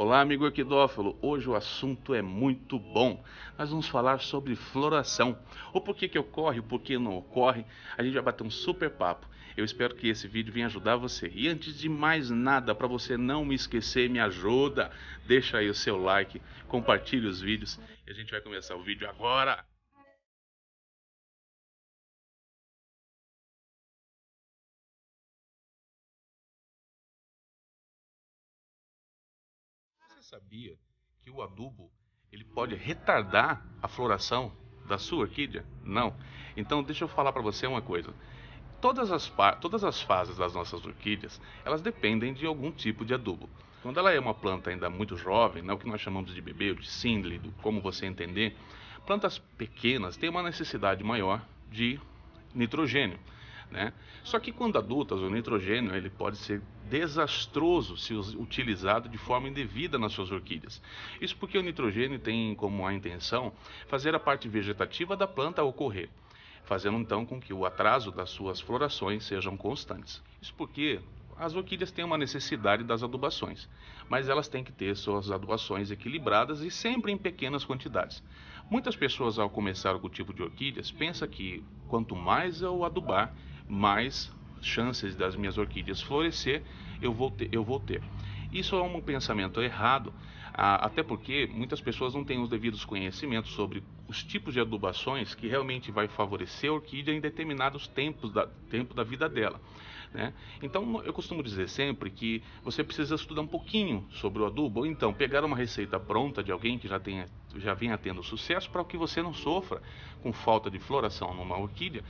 Olá, amigo equidófilo. Hoje o assunto é muito bom. Nós vamos falar sobre floração. O porquê que ocorre, o porquê não ocorre. A gente vai bater um super papo. Eu espero que esse vídeo venha ajudar você. E antes de mais nada, para você não me esquecer, me ajuda. Deixa aí o seu like, compartilhe os vídeos. E a gente vai começar o vídeo agora. Você sabia que o adubo ele pode retardar a floração da sua orquídea? Não. Então deixa eu falar para você uma coisa. Todas as fases das nossas orquídeas, elas dependem de algum tipo de adubo. Quando ela é uma planta ainda muito jovem, né, o que nós chamamos de bebê, ou de seedling, como você entender, plantas pequenas têm uma necessidade maior de nitrogênio, né? Só que quando adultas, o nitrogênio ele pode ser desastroso se utilizado de forma indevida nas suas orquídeas. Isso porque o nitrogênio tem como a intenção fazer a parte vegetativa da planta ocorrer, fazendo então com que o atraso das suas florações sejam constantes. Isso porque as orquídeas têm uma necessidade das adubações, mas elas têm que ter suas adubações equilibradas e sempre em pequenas quantidades. Muitas pessoas, ao começar o cultivo de orquídeas, pensam que quanto mais eu adubar, mais chances das minhas orquídeas florescer eu vou ter. Isso é um pensamento errado, até porque muitas pessoas não têm os devidos conhecimentos sobre os tipos de adubações que realmente vai favorecer a orquídea em determinados tempo da vida dela, né? Então eu costumo dizer sempre que você precisa estudar um pouquinho sobre o adubo, ou então pegar uma receita pronta de alguém que já venha tendo sucesso, para que você não sofra com falta de floração numa orquídea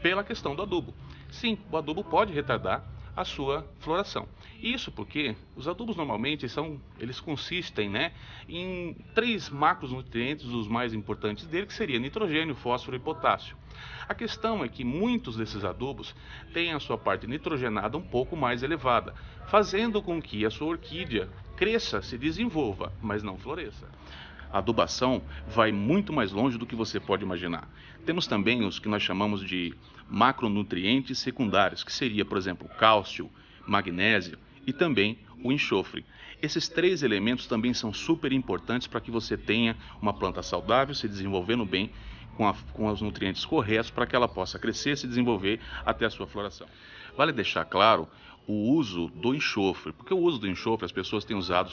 pela questão do adubo. Sim, o adubo pode retardar a sua floração. Isso porque os adubos normalmente eles consistem, né, em 3 macronutrientes, os mais importantes dele, que seria nitrogênio, fósforo e potássio. A questão é que muitos desses adubos têm a sua parte nitrogenada um pouco mais elevada, fazendo com que a sua orquídea cresça, se desenvolva, mas não floresça. A adubação vai muito mais longe do que você pode imaginar. Temos também os que nós chamamos de macronutrientes secundários, que seria, por exemplo, cálcio, magnésio e também o enxofre. Esses 3 elementos também são super importantes para que você tenha uma planta saudável, se desenvolvendo bem, com os nutrientes corretos, para que ela possa crescer e se desenvolver até a sua floração. Vale deixar claro o uso do enxofre, porque o uso do enxofre as pessoas têm usado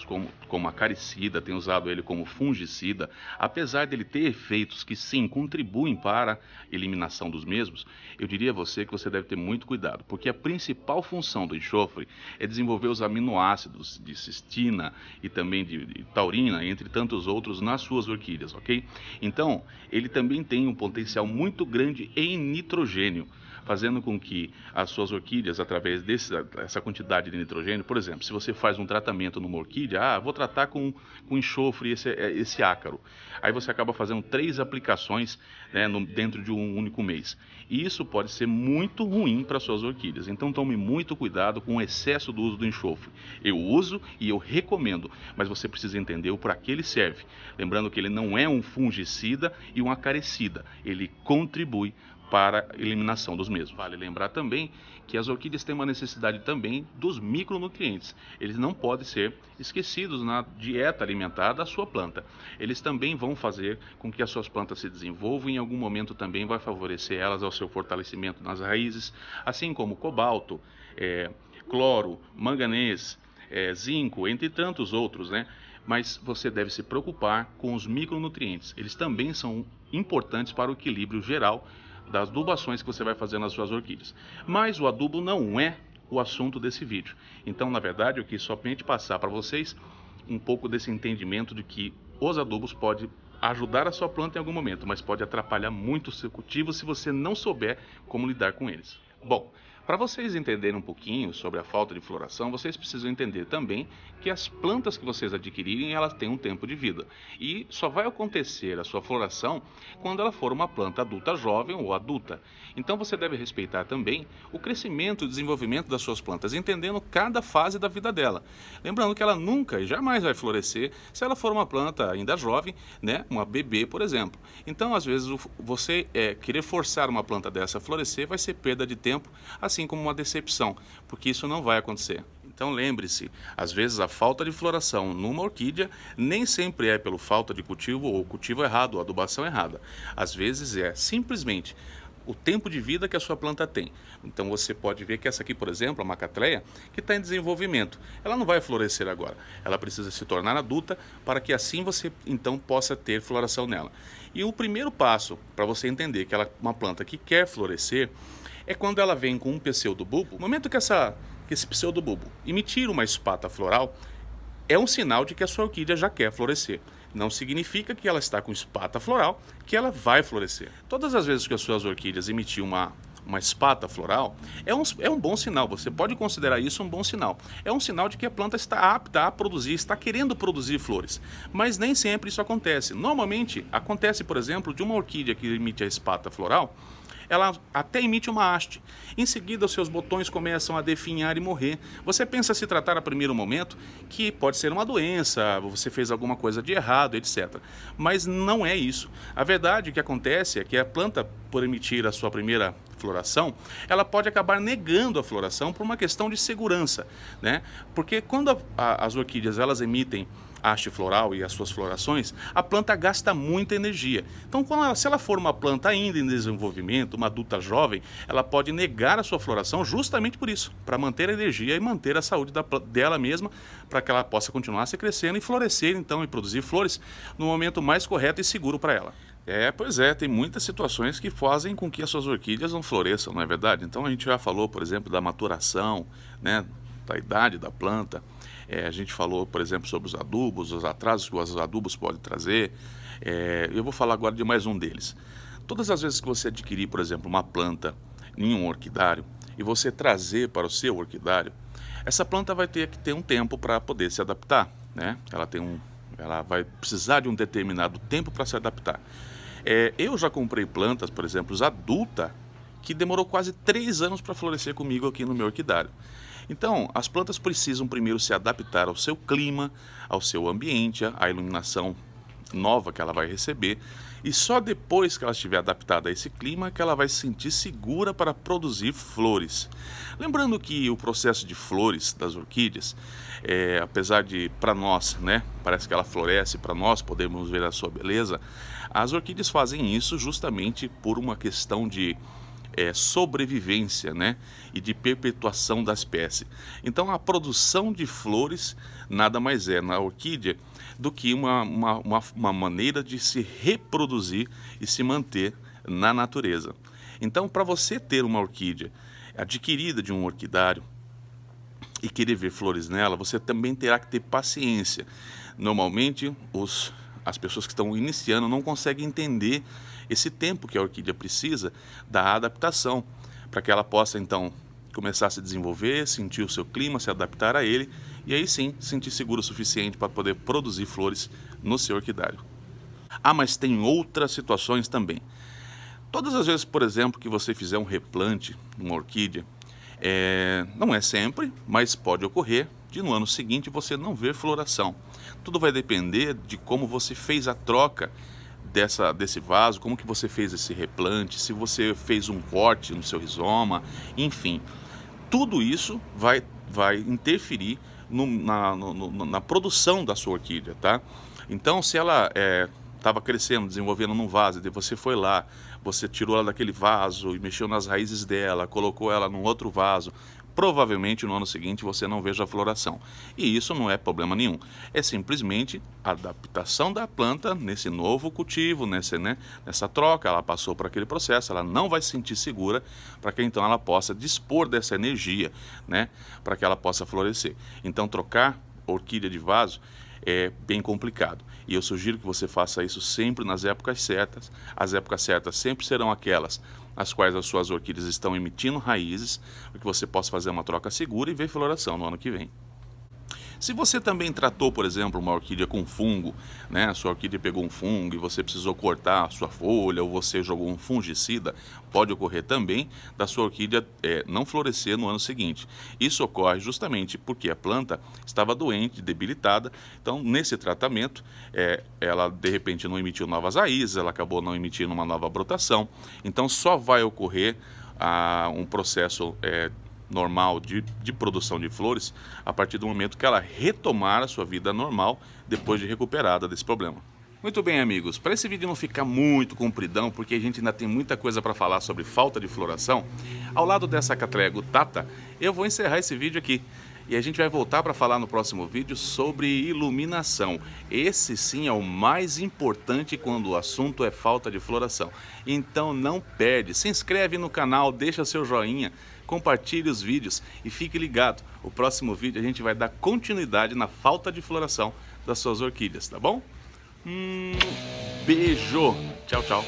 como acaricida, têm usado ele como fungicida. Apesar dele ter efeitos que sim contribuem para a eliminação dos mesmos, eu diria a você que você deve ter muito cuidado, porque a principal função do enxofre é desenvolver os aminoácidos de cistina e também de taurina, entre tantos outros, nas suas orquídeas, ok? Então, ele também tem um potencial muito grande em nitrogênio, fazendo com que as suas orquídeas, através dessa quantidade de nitrogênio, por exemplo, se você faz um tratamento numa orquídea, vou tratar com enxofre esse ácaro. Aí você acaba fazendo 3 aplicações, né, dentro de um único mês. E isso pode ser muito ruim para suas orquídeas. Então tome muito cuidado com o excesso do uso do enxofre. Eu uso e eu recomendo, mas você precisa entender o para que ele serve. Lembrando que ele não é um fungicida e um acaricida. Ele contribui para a eliminação dos mesmos. Vale lembrar também que as orquídeas têm uma necessidade também dos micronutrientes. Eles não podem ser esquecidos na dieta alimentar da sua planta. Eles também vão fazer com que as suas plantas se desenvolvam e em algum momento também vai favorecer elas ao seu fortalecimento nas raízes, assim como cobalto, cloro, manganês, zinco, entre tantos outros, né? Mas você deve se preocupar com os micronutrientes. Eles também são importantes para o equilíbrio geral das adubações que você vai fazer nas suas orquídeas. Mas o adubo não é o assunto desse vídeo. Então, na verdade, eu quis somente passar para vocês um pouco desse entendimento de que os adubos podem ajudar a sua planta em algum momento, mas pode atrapalhar muito o seu cultivo se você não souber como lidar com eles. Bom, para vocês entenderem um pouquinho sobre a falta de floração, vocês precisam entender também que as plantas que vocês adquirirem, elas têm um tempo de vida. E só vai acontecer a sua floração quando ela for uma planta adulta jovem ou adulta. Então você deve respeitar também o crescimento e desenvolvimento das suas plantas, entendendo cada fase da vida dela. Lembrando que ela nunca e jamais vai florescer se ela for uma planta ainda jovem, né? Uma bebê, por exemplo. Então, às vezes, você querer forçar uma planta dessa a florescer vai ser perda de tempo, assim como uma decepção, porque isso não vai acontecer. Então lembre-se, às vezes a falta de floração numa orquídea nem sempre é pelo falta de cultivo ou cultivo errado ou adubação errada. Às vezes é simplesmente o tempo de vida que a sua planta tem. Então você pode ver que essa aqui, por exemplo, a macatreia, que está em desenvolvimento, ela não vai florescer agora. Ela precisa se tornar adulta para que assim você então possa ter floração nela. E o primeiro passo para você entender que ela é uma planta que quer florescer é quando ela vem com um pseudobulbo. No momento que esse pseudobulbo emitir uma espata floral, é um sinal de que a sua orquídea já quer florescer. Não significa que ela está com espata floral que ela vai florescer. Todas as vezes que as suas orquídeas emitir uma espata floral, é um bom sinal. Você pode considerar isso um bom sinal. É um sinal de que a planta está apta a produzir, está querendo produzir flores. Mas nem sempre isso acontece. Normalmente acontece, por exemplo, de uma orquídea que emite a espata floral, ela até emite uma haste. Em seguida, os seus botões começam a definhar e morrer. Você pensa se tratar a primeiro momento que pode ser uma doença, você fez alguma coisa de errado, etc. Mas não é isso. A verdade que acontece é que a planta, por emitir a sua primeira floração, ela pode acabar negando a floração por uma questão de segurança, né? Porque quando as orquídeas elas emitem a haste floral e as suas florações, a planta gasta muita energia. Então, se ela for uma planta ainda em desenvolvimento, uma adulta jovem, ela pode negar a sua floração justamente por isso, para manter a energia e manter a saúde dela mesma, para que ela possa continuar se crescendo e florescer, então, e produzir flores no momento mais correto e seguro para ela. Pois é, tem muitas situações que fazem com que as suas orquídeas não floresçam, não é verdade? Então, a gente já falou, por exemplo, da maturação, né, da idade da planta. A gente falou, por exemplo, sobre os adubos, os atrasos que os adubos podem trazer. Eu vou falar agora de mais um deles. Todas as vezes que você adquirir, por exemplo, uma planta em um orquidário e você trazer para o seu orquidário, essa planta vai ter que ter um tempo para poder se adaptar, né? Ela vai precisar de um determinado tempo para se adaptar. Eu já comprei plantas, por exemplo, adulta, que demorou quase 3 anos para florescer comigo aqui no meu orquidário. Então, as plantas precisam primeiro se adaptar ao seu clima, ao seu ambiente, à iluminação nova que ela vai receber, e só depois que ela estiver adaptada a esse clima que ela vai se sentir segura para produzir flores. Lembrando que o processo de flores das orquídeas, apesar de, para nós, né, parece que ela floresce, para nós podemos ver a sua beleza, as orquídeas fazem isso justamente por uma questão de sobrevivência, né, e de perpetuação da espécie. Então a produção de flores nada mais é na orquídea do que uma maneira de se reproduzir e se manter na natureza. Então, para você ter uma orquídea adquirida de um orquidário e querer ver flores nela, você também terá que ter paciência. Normalmente as pessoas que estão iniciando não conseguem entender esse tempo que a orquídea precisa da adaptação, para que ela possa então começar a se desenvolver, sentir o seu clima, se adaptar a ele, e aí sim sentir seguro o suficiente para poder produzir flores no seu orquidário. Mas tem outras situações também. Todas as vezes, por exemplo, que você fizer um replante numa orquídea, não é sempre, mas pode ocorrer de no ano seguinte você não ver floração. Tudo vai depender de como você fez a troca desse vaso, como que você fez esse replante, se você fez um corte no seu rizoma, enfim. Tudo isso vai interferir na produção da sua orquídea, tá? Então, se ela estava crescendo, desenvolvendo num vaso, e você foi lá, você tirou ela daquele vaso e mexeu nas raízes dela, colocou ela num outro vaso, provavelmente no ano seguinte você não veja a floração. E isso não é problema nenhum. É simplesmente a adaptação da planta nesse novo cultivo, nessa troca. Ela passou por aquele processo, ela não vai se sentir segura para que então ela possa dispor dessa energia, né, para que ela possa florescer. Então trocar orquídea de vaso é bem complicado. E eu sugiro que você faça isso sempre nas épocas certas. As épocas certas sempre serão aquelas as quais as suas orquídeas estão emitindo raízes, para que você possa fazer uma troca segura e ver floração no ano que vem. Se você também tratou, por exemplo, uma orquídea com fungo, né? A sua orquídea pegou um fungo e você precisou cortar a sua folha ou você jogou um fungicida, pode ocorrer também da sua orquídea não florescer no ano seguinte. Isso ocorre justamente porque a planta estava doente, debilitada. Então, nesse tratamento, ela de repente não emitiu novas raízes, ela acabou não emitindo uma nova brotação. Então, só vai ocorrer um processo de normal de produção de flores a partir do momento que ela retomar a sua vida normal depois de recuperada desse problema. Muito bem, amigos, para esse vídeo não ficar muito compridão, porque a gente ainda tem muita coisa para falar sobre falta de floração, ao lado dessa Cattleya guttata, eu vou encerrar esse vídeo aqui. E a gente vai voltar para falar no próximo vídeo sobre iluminação. Esse sim é o mais importante quando o assunto é falta de floração. Então não perde, se inscreve no canal, deixa seu joinha, compartilhe os vídeos e fique ligado. O próximo vídeo a gente vai dar continuidade na falta de floração das suas orquídeas, tá bom? Beijo, tchau, tchau.